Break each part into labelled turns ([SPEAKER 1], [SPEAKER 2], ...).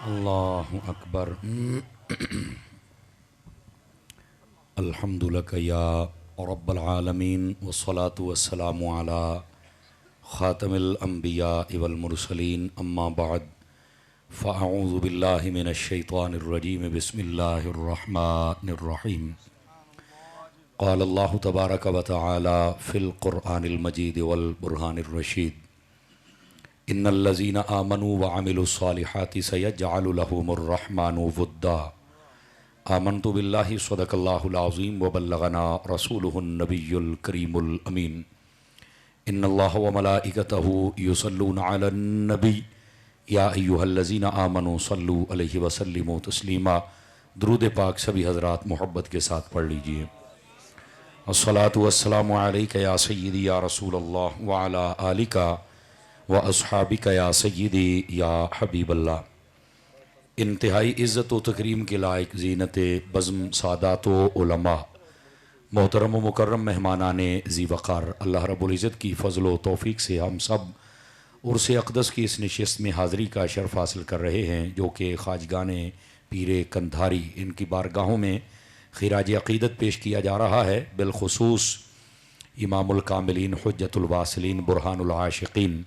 [SPEAKER 1] अल्लाहु अकबर। अल्हम्दुलिल्लाह या रब्बल आलमीन वस्सलातु वस्सलामु अला ख़ातमिल अंबिया वल मुरसलीन अम्मा बाद फ़अऊज़ु बिल्लाहि मिनश शैतानिर रजीम बिस्मिल्लाहिर रहमानिर रहीम। क़ाल अल्लाहु तबारक व तआला फ़िल क़ुरआनिल मजीद वल बुरहानिर रशीद इन्नल्लज़ीना आमनू व अमिलुस्सालिहाति सयजअलु लहुमुर रहमानु वुद्दा आमन्तु बिल्लाहि सदक़ल्लाहुल अज़ीम व बल्लगना रसूलुहुन नबियुल करीमुल अमीन। इन्नल्लाह व मलाइकतहु युसल्लूना अलन नबी या अय्युहल्लज़ीना आमनू सल्लु अलैहि व सल्लिमू तस्लीमा। दुरूद पाक सभी हज़रात मोहब्बत के साथ पढ़ लीजिए। अस्सलातु वस्सलामु अलैका या सय्यदी या रसूलल्लाह व अला आलिका व अस्हाबिका या सय्यदी या हबीबल्लाह। इंतहाई इज़्ज़त व तकरीम के लायक ज़ीनत बज़्म सादात व उलमा मोहतरम व मुकर्रम मेहमानान ज़ी वक़ार, अल्लाह रब्बुल इज़्ज़त की फ़ज़ल व तौफ़ीक़ से हम सब उर्स अक़दस की इस नशिस्त में हाज़िरी का शर्फ़ हासिल कर रहे हैं, जो कि ख़ाजगान पीर कंधारी इनकी बारगाहों में ख़िराज अक़ीदत पेश किया जा रहा है। बिलख़ुसूस इमामुल कामिलीन हुज्जतुल वासिलीन बुरहानुल आशिक़ीन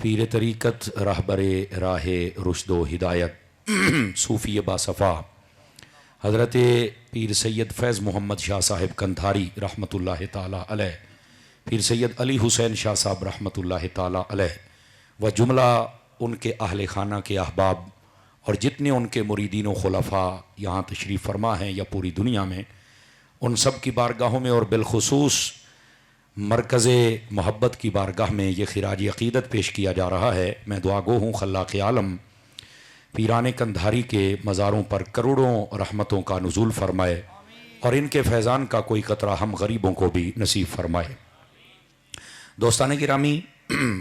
[SPEAKER 1] पीर तरीक़त रहबर राह रुश्द व हिदायत सूफ़ी बासफ़ा हज़रत पीर सैयद फैज़ मोहम्मद शाह साहिब कंधारी रहमतुल्लाह ताला अलैह, पीर सैयद अली हुसैन शाह साहब रहमतुल्लाह ताला अलैह व जुमला उनके अहले खाना के अहबाब और जितने उनके मुरीदीन व खुलफ़ा यहाँ तशरीफ़ फरमा हैं या पूरी दुनिया में, उन सब की बारगाहों में और बिलख़ुसूस मरकज़ मोहब्बत की बारगाह में ये ख़िराज अक़ीदत पेश किया जा रहा है। मैं दुआ गो हूँ खल्लाक़ आलम पीरान कंधारी के मज़ारों पर करोड़ों रहमतों का नुज़ूल फ़रमाए और इनके फैज़ान का कोई क़तरा हम गरीबों को भी नसीब फ़रमाए। दोस्तान गिरामी,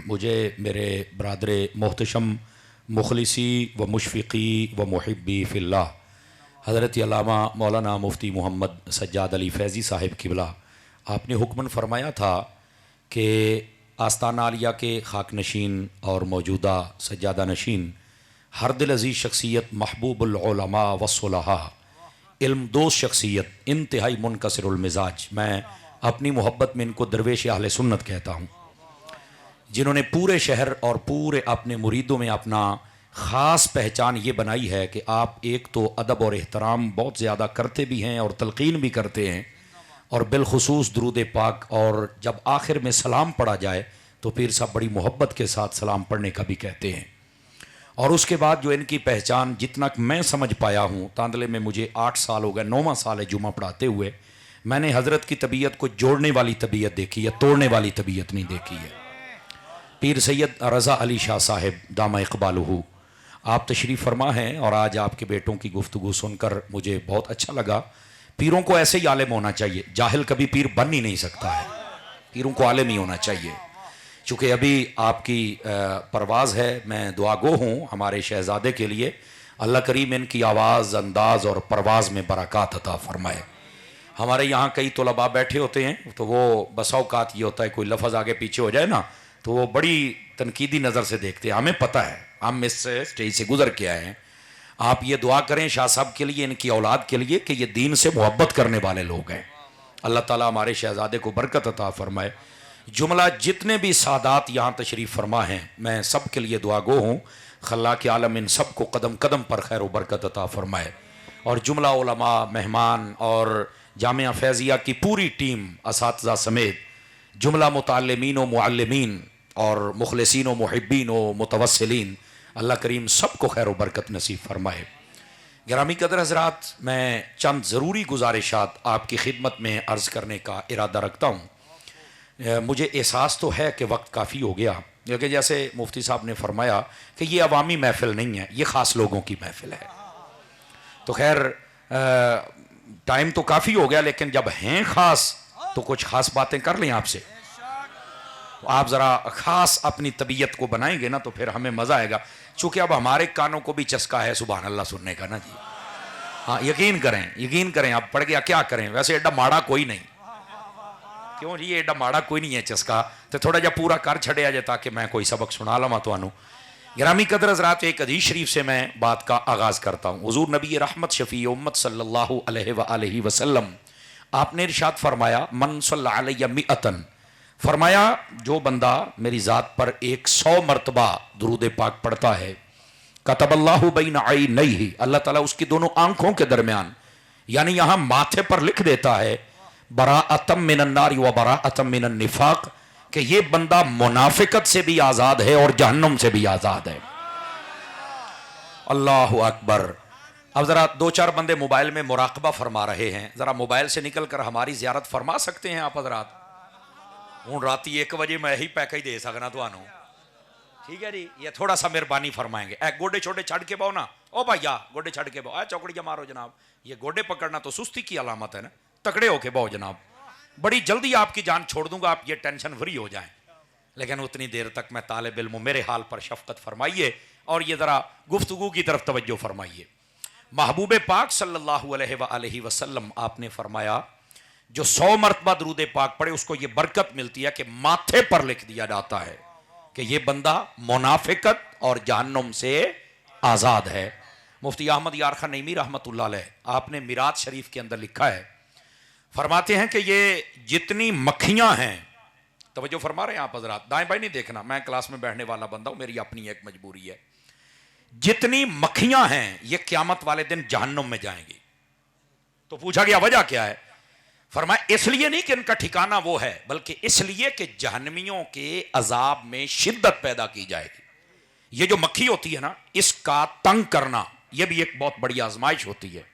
[SPEAKER 1] मुझे मेरे बरादर मोहतशम मुखलिसी व मुशफ़िक़ी व मुहिब्बी फ़िल्लाह हज़रत अल्लामा मौलाना मुफ्ती मोहम्मद सज्जाद अली फैज़ी साहिब क़िबला, आपने हुक्मन फ़रमाया था कि आस्ताना आलिया के खाक नशीन और मौजूदा सज्जादा नशीन हर दिल अज़ीज़ शख्सियत महबूबुल उलमा वस्सुलहा इल्म दोस्त शख्सियत इंतहाई मुनकसिरुल मिजाज, मैं अपनी मोहब्बत में इनको दरवेश अहले सुन्नत कहता हूँ, जिन्होंने पूरे शहर और पूरे अपने मुरीदों में अपना ख़ास पहचान ये बनाई है कि आप एक तो अदब और एहतराम बहुत ज़्यादा करते भी हैं और तलक़ीन भी करते हैं, और बिलख़ुसूस दुरूद पाक और जब आखिर में सलाम पढ़ा जाए तो पीर साहब बड़ी मोहब्बत के साथ सलाम पढ़ने का भी कहते हैं। और उसके बाद जो इनकी पहचान जितना मैं समझ पाया हूँ, तांदले में मुझे 8 साल हो गए, 9वां साल है जुमा पढ़ाते हुए, मैंने हज़रत की तबीयत को जोड़ने वाली तबीयत देखी है, तोड़ने वाली तबीयत नहीं देखी है। पीर सैयद रज़ा अली शाह साहिब दामा इक़बालुहु आप तशरीफ़ फरमा हैं और आज आपके बेटों की गुफ्तगू सुनकर मुझे बहुत अच्छा लगा। पीरों को ऐसे ही आलिम होना चाहिए, जाहिल कभी पीर बन ही नहीं सकता है, पीरों को आलिम ही होना चाहिए। चूँकि अभी आपकी परवाज़ है, मैं दुआ गो हूँ हमारे शहज़ादे के लिए, अल्लाह करीम इनकी आवाज़ अंदाज़ और परवाज़ में बरक़ात अता फ़रमाए। हमारे यहाँ कई तलबा बैठे होते हैं तो वो बसा औक़ात ये होता है कोई लफ्ज़ आगे पीछे हो जाए ना तो वो बड़ी तनकीदी नज़र से देखते हैं। हमें पता है, हम इससे स्टेज से गुज़र के आए हैं। आप ये दुआ करें शाह साहब के लिए, इनकी औलाद के लिए, कि ये दीन से मोहब्बत करने वाले लोग हैं। अल्लाह ताला हमारे शहज़ादे को बरकत अता फ़रमाए। जुमला जितने भी सादात यहाँ तशरीफ़ फरमा हैं, मैं सब के लिए दुआ गो हूँ खल्लाक़ आलम इन सब को कदम कदम पर खैर व बरकत अता फ़रमाए। और जुमला उलमा, मेहमान और जामिया फ़ैज़िया की पूरी टीम असातिज़ा समेत जुमला मुताल्लिमीन व मुअल्लिमीन और मुखलिसीन व मुहिब्बीन व मुतवस्सिलीन, अल्लाह करीम सबको खैर व बरकत नसीब फ़रमाए। गिरामी कदर हज़रात, मैं चंद ज़रूरी गुजारिशात आपकी खिदमत में अर्ज़ करने का इरादा रखता हूँ। मुझे एहसास तो है कि वक्त काफ़ी हो गया, लेकिन जैसे मुफ्ती साहब ने फरमाया कि ये अवामी महफ़िल नहीं है, ये ख़ास लोगों की महफ़िल है। तो खैर टाइम तो काफ़ी हो गया, लेकिन जब हैं ख़ास तो कुछ ख़ास बातें कर लें आपसे। तो आप ज़रा ख़ास अपनी तबीयत को बनाएंगे ना तो फिर हमें मज़ा आएगा, चूँकि अब हमारे कानों को भी चस्का है सुभान अल्लाह सुनने का ना जी। हाँ, यकीन करें, आप पढ़ गया क्या करें, वैसे एडा माड़ा कोई नहीं, क्यों जी एडा माड़ा कोई नहीं है चस्का, तो थोड़ा जा पूरा कर छड़िया जे ताकि मैं कोई सबक सुना लवां तुहानू। गिरामी कदर हज़रात, एक हदीस शरीफ से मैं बात का आगाज़ करता हूँ। हुज़ूर नबी रहमत शफ़ी उम्मत सल्लल्लाहु अलैहि वसल्लम आपने इरशाद फरमाया, मन सल्ला अलैया मिअतन, फरमाया जो बंदा मेरी ज़ात पर 100 मरतबा दुरूद पाक पढ़ता है, कतबल्लाहु बैन ऐनैहि, अल्लाह ताला उसकी दोनों आंखों के दरमियान, यानी यहाँ माथे पर लिख देता है, बराअतम मिनन नार व बराअतम मिनन निफाक, कि ये बंदा मुनाफिकत से भी आजाद है और जहन्नम से भी आजाद है। अल्लाह अकबर। अब जरा दो चार बंदे मोबाइल में मुराकबा फरमा रहे हैं, जरा मोबाइल से निकल कर हमारी जियारत फरमा सकते हैं आप हजरात? हूँ राती 1 बजे मैं ही पैकेज दे सकना थानू, ठीक है जी? ये थोड़ा सा मेहरबानी फरमाएंगे। ए गोडे छोटे छड़ के पाओ ना, ओ भैया गोडे छड़ के पाओ, चौकड़ियां मारो जनाब। ये गोडे पकड़ना तो सुस्ती की अलामत है ना, तकड़े होके पाओ जनाब। बड़ी जल्दी आपकी जान छोड़ दूंगा, आप ये टेंशन फ्री हो जाएं, लेकिन उतनी देर तक मैं तालिब इल्म, मेरे हाल पर शफकत फरमाइए और ये जरा गुफ्तगू की तरफ तवज्जो फरमाइए। महबूब पाक सल्लल्लाहु अलैहि वसल्लम आपने फरमाया, जो 100 मरतबा दुरूद पाक पढ़े उसको ये बरकत मिलती है कि माथे पर लिख दिया जाता है कि ये बंदा मुनाफिकत और जहन्नुम से आजाद है। मुफ्ती अहमद यार खान नईमी रहमतुल्लाह अलैह आपने मिराज शरीफ के अंदर लिखा है, फरमाते हैं कि ये जितनी मक्खियां हैं, तवज्जो फरमा रहे हैं आप हजरात, दाएं बाएं नहीं देखना, मैं क्लास में बैठने वाला बंदा हूं, मेरी अपनी एक मजबूरी है। जितनी मक्खियां हैं ये क्यामत वाले दिन जहन्नुम में जाएंगी। तो पूछा गया वजह क्या है? फरमाया इसलिए नहीं कि इनका ठिकाना वो है, बल्कि इसलिए कि जहन्नमियों के अजाब में शिद्दत पैदा की जाएगी। ये जो मक्खी होती है ना, इसका तंग करना यह भी एक बहुत बड़ी आजमाइश होती है।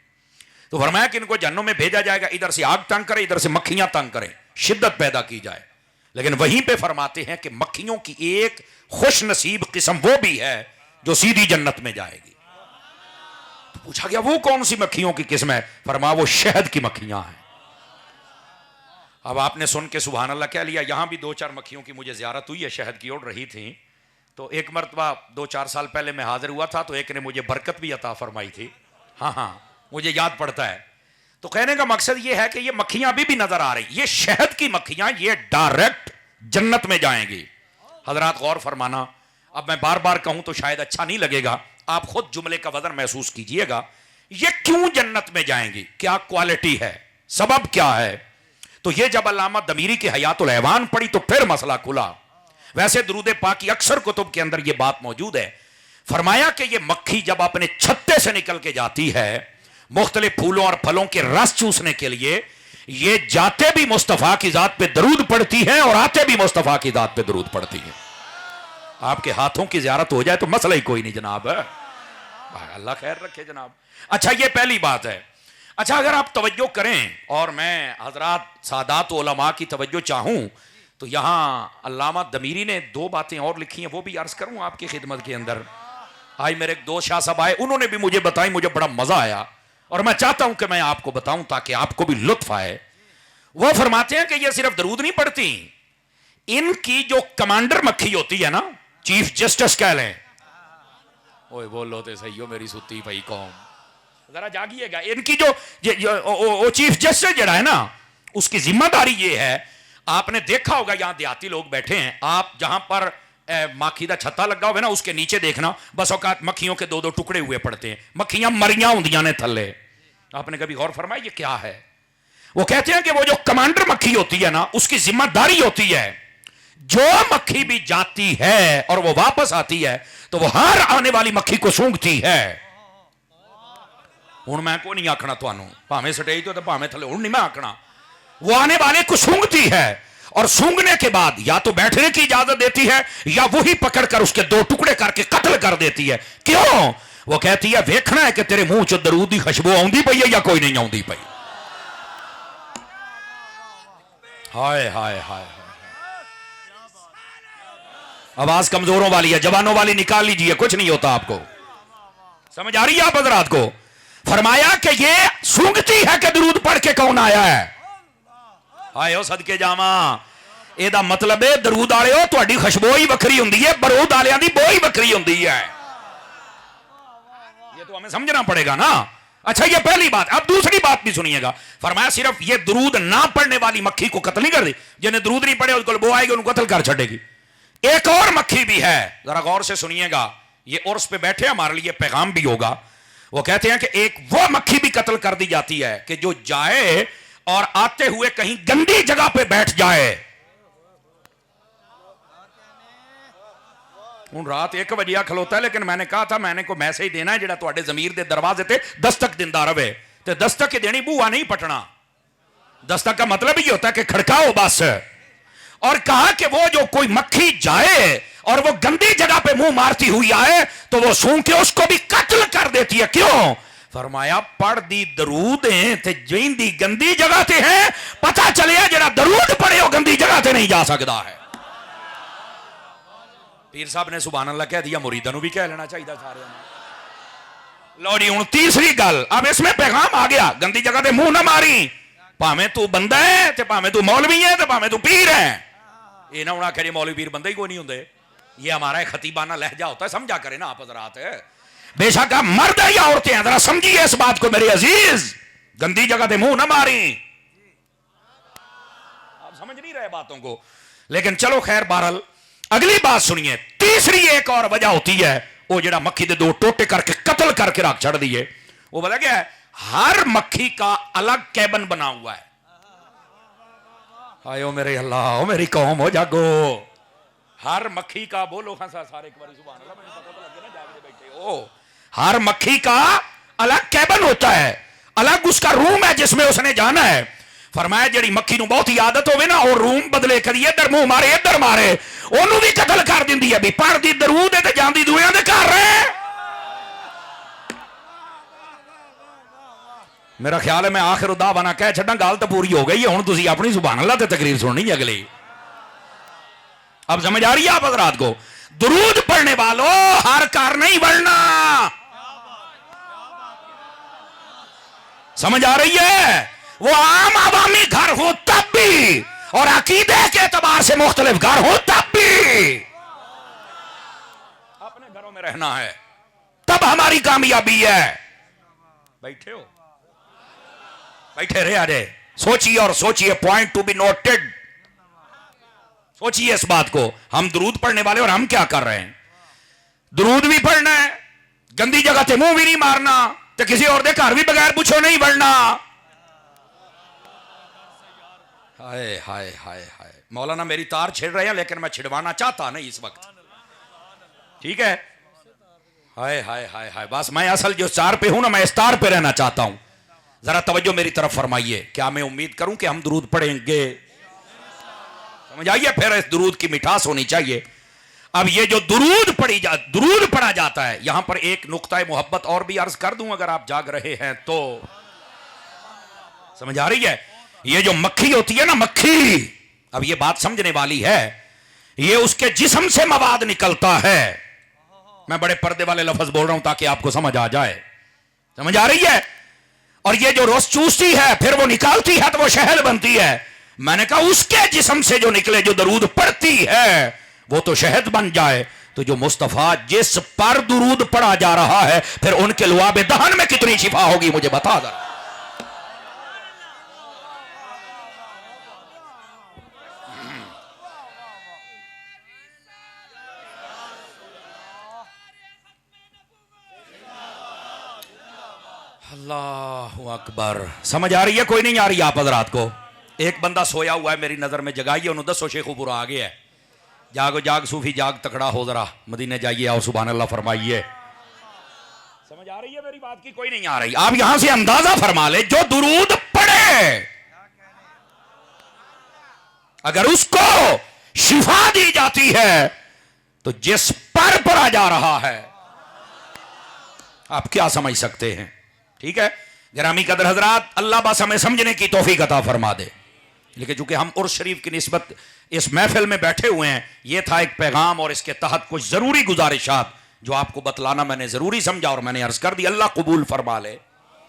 [SPEAKER 1] तो फरमाया कि इनको जहन्नुम में भेजा जाएगा, इधर से आग तंग करे, इधर से मक्खियां तंग करें, शिद्दत पैदा की जाए। लेकिन वहीं पे फरमाते हैं कि मक्खियों की एक खुश नसीब किस्म वो भी है जो सीधी जन्नत में जाएगी। तो पूछा गया वो कौन सी मक्खियों की किस्म है? फरमाया वो शहद की मक्खियां हैं। अब आपने सुन के सुभान अल्लाह कह लिया। यहां भी 2-4 मक्खियों की मुझे ज़ियारत हुई है, शहद की उड़ रही थी। तो एक मरतबा 2-4 साल पहले मैं हाजिर हुआ था, तो एक ने मुझे बरकत भी अता फरमाई थी। हाँ, मुझे याद पड़ता है। तो कहने का मकसद ये है कि ये मक्खियां अभी भी नजर आ रही, ये शहद की मक्खियां, ये डायरेक्ट जन्नत में जाएंगी। हजरात गौर फरमाना, अब मैं बार बार कहूं तो शायद अच्छा नहीं लगेगा, आप खुद जुमले का वजन महसूस कीजिएगा। ये क्यों जन्नत में जाएंगी, क्या क्वालिटी है, सबब क्या है? तो ये जब अल्लामा दमीरी की हयातुल हैवान पढ़ी तो फिर मसला खुला। वैसे दुरूद पाक की अक्सर कुतुब के अंदर ये बात मौजूद है। फरमाया कि ये मक्खी जब अपने छत्ते से निकल के जाती है मुख्तलिफ फूलों और फलों के रस चूसने के लिए, ये जाते भी मुस्तफ़ा की जात पे दरूद पढ़ती है और आते भी मुस्तफ़ा की जात पे दरूद पढ़ती है। आपके हाथों की ज़ियारत हो जाए तो मसला ही कोई नहीं जनाब, अल्लाह खैर रखे जनाब। अच्छा, ये पहली बात है। अच्छा, अगर आप तवज्जो करें और मैं हजरात सादात उलमा की तवज्जो चाहूं तो यहां अल्लामा दमीरी ने 2 बातें और लिखी हैं, वो भी अर्ज करूं आपकी खिदमत के अंदर। आज मेरे एक दोस्त शाह साहब आए, उन्होंने भी मुझे बताई, मुझे बड़ा मजा आया और मैं चाहता हूं कि मैं आपको बताऊं ताकि आपको भी लुत्फ आए। वो फरमाते हैं कि ये सिर्फ दरूद नहीं पढ़ती, इनकी जो कमांडर मक्खी होती है ना, चीफ जस्टिस कह लें, ओए बोलो तो सही हो मेरी सुती भाई कौम, जरा जागिएगा। इनकी जो चीफ जस्टिस जरा है ना, उसकी जिम्मेदारी ये है, आपने देखा होगा यहां देहाती लोग बैठे हैं, आप जहां पर माखी का छत्ता लगा हुआ है ना, उसके नीचे देखना, बस औकात मक्खियों के 2-2 टुकड़े हुए पड़ते हैं, मक्खियां मरियां होंदियां ने थल्ले। आपने कभी गौर फरमाया ये क्या है? वो कहते हैं कि वो जो कमांडर मक्खी होती है ना, उसकी जिम्मेदारी होती है, जो मक्खी भी जाती है और वो वापस आती है तो वो हर आने वाली मक्खी को सूंघती है। हूं मैं को नहीं आखना थानू, भावें स्टेज तो भावें थले, हूं नहीं मैं आखना, वो आने वाले को सूंघती है और सूंघने के बाद या तो बैठने की इजाजत देती है या वही पकड़कर उसके 2 टुकड़े करके कत्ल कर देती है। क्यों? वो कहती है वेखना है कि तेरे मुंह च दरूद की खुशबू आउंदी पई है या कोई नहीं आउंदी पई। हाय हाय हाय, आवाज कमजोरों वाली है, जवानों वाली निकाल लीजिए, कुछ नहीं होता आपको। समझ आ रही है आप हजरात को? फरमाया कि ये सूंघती है कि दरूद पढ़ के कौन आया है। हाय हो सदके जावा, एदा मतलब है दरूद वाले तुहाडी खुशबू ही वखरी हुंदी है, बरूद वालियां दी बो ही वखरी हुंदी है। ये तो हमें समझना पड़ेगा ना। अच्छा, ये पहली बात। अब दूसरी बात भी सुनिएगा। फरमाया सिर्फ ये दरूद ना पढ़ने वाली मक्खी को कत्ल नहीं कर दी, जिन्हें दरूद नहीं पढ़े उसको बो आएगी, उनको कत्ल कर छड़ेगी। एक और मक्खी भी है, जरा गौर से सुनिएगा, ये उर्स पे बैठे हमारे लिए पैगाम भी होगा। वो कहते हैं कि एक वो मक्खी भी कत्ल कर दी जाती है कि जो जाए और आते हुए कहीं गंदी जगह पे बैठ जाए। हूं रात 1 बजे खलोता है, लेकिन मैंने कहा था मैंने को मैसेज देना है जेड़ा तुहाडे ज़मीर दे दरवाजे ते दस्तक दिंदा रवे, ते दस्तक की देनी, बूहा नहीं पटना। दस्तक का मतलब ही होता है कि खड़काओ बस। और कहा कि वो जो कोई मक्खी जाए और वो गंदी जगह पे मुंह मारती हुई आए तो वो सूंघ के उसको भी कत्ल कर देती है। क्यों? फरमाया पढ़ दी दरूद ते जींदी गंदी जगह ते है, पता चले जरा दरूद पढ़े वो गंदी जगह ते नहीं जा सकता है। पीर साहब ने सुभान अल्लाह कह दिया, मुरीदां नूं भी कह लेना चाहिए सारे। लो जी हुण तीसरी गल, अब इसमें पैगाम आ गया, गंदी जगह ते मुंह ना मारी, भावें तू बंदा है ते भावें तू मौलवी है ते भावें तू पीर है। ये ना होना आखे मौलवी पीर बंदे ही कोई नहीं होंगे, ये हमारा एक खतीबाना लहजा होता है, समझा करें ना आप हजरात। बेशक आप मर्द है या औरतें हैं, जरा समझिए इस बात को मेरे अजीज, गंदी जगह पे मुंह ना मारी। आप समझ नहीं रहे बातों को, लेकिन चलो खैर बहरहाल अगली बात सुनिए। तीसरी एक और वजह होती है, वो जरा मक्खी के 2 टोटे करके कत्ल करके रख छड़ दिए। वो पता क्या है? हर मक्खी का अलग कैबन बना हुआ है। आयो मेरे अल्लाह, ओ मेरी कौम हो जागो। हर मक्खी का बोलो खासा सारे एक बार सुभान अल्लाह, मुझे पता तो लगे ना जागते बैठे हो। हर मक्खी का अलग कैबन होता है, अलग उसका रूम है जिसमें उसने जाना है। फरमाया जेड़ी मक्खी नूं बहुत ही आदत होवे ना, और रूम बदले, कदी इधर मुंह मारे इधर मारे, ओनू भी कत्ल कर दिंदी है। भी पढ़दी दरूद ते जांदी दुआं दे घर है। मेरा ख्याल है मैं आखिर दावाना कह छड़ा, गल तो पूरी हो गई है। हुण तुसीं अपनी सुभान अल्लाह ते तकरीर सुननी है अगली। अब समझ आ रही है आप हज़रात को? दरूद पढ़ने वालों हर घर नहीं बढ़ना, समझ आ रही है? वो आम आवामी घर हो तब भी, और अकीदे के एतबार से मुख्तलिफ घर हो तब भी अपने घरों में रहना है, तब हमारी कामयाबी है। बैठे हो, बैठे रहे आजे, सोचिए और सोचिए, पॉइंट टू बी नोटेड। सोचिए इस बात को, हम दरूद पढ़ने वाले और हम क्या कर रहे हैं? दरूद भी पढ़ना है, गंदी जगह से मुंह भी नहीं मारना, तो किसी और दे घर भी बगैर पूछो नहीं बढ़ना। हाय हाय हाय हाय, मौलाना मेरी तार छिड़ रहे हैं, लेकिन मैं छिड़वाना चाहता नहीं इस वक्त, ठीक है? हाय हाय हाय हाय, बस मैं असल जो तार पे हूं ना, मैं इस तार पे रहना चाहता हूं। जरा तवज्जो मेरी तरफ फरमाइए। क्या मैं उम्मीद करूं कि हम दरूद पढ़ेंगे? समझ आइए, फिर इस दरूद की मिठास होनी चाहिए। अब ये जो दरूद पढ़ा जाता है, यहां पर एक नुक्ता मोहब्बत और भी अर्ज कर दूं अगर आप जाग रहे हैं तो। समझ आ रही है? ये जो मक्खी होती है ना, मक्खी, अब ये बात समझने वाली है, ये उसके जिस्म से मवाद निकलता है। मैं बड़े पर्दे वाले लफ्ज बोल रहा हूं ताकि आपको समझ आ जाए। समझ आ रही है? और ये जो रोज चूसती है फिर वो निकालती है तो वो शहद बनती है। मैंने कहा उसके जिस्म से जो निकले, जो दरूद पढ़ती है, वो तो शहद बन जाए। तो जो मुस्तफा जिस पर दरूद पढ़ा जा रहा है, फिर उनके लुआबे दहन में कितनी शिफा होगी मुझे बता दो। अल्लाहु अकबर। समझ आ रही है? कोई नहीं आ रही आप हजरात को? एक बंदा सोया हुआ है मेरी नजर में, जगाइए उन्होंने, दसो शेखुपुरा आ गया है। जागो जाग सूफी जाग, तकड़ा हो जरा, मदीने जाइए और सुभान अल्लाह फरमाइए। समझ आ रही है मेरी बात की? कोई नहीं आ रही? आप यहां से अंदाजा फरमा ले, जो दुरूद पढ़े अगर उसको शिफा दी जाती है तो जिस पर पढ़ा जा रहा है आप क्या समझ सकते हैं? ठीक है गिरामी कदर हजरात, अल्लाह बस हमें समझने की तौफीक अता फरमा दे। लेकिन चूंकि हम उर्स शरीफ की निस्बत इस महफिल में बैठे हुए हैं, यह था एक पैगाम और इसके तहत कुछ जरूरी गुजारिशात जो आपको बतलाना मैंने जरूरी समझा और मैंने अर्ज कर दी। अल्लाह कबूल फरमा ले।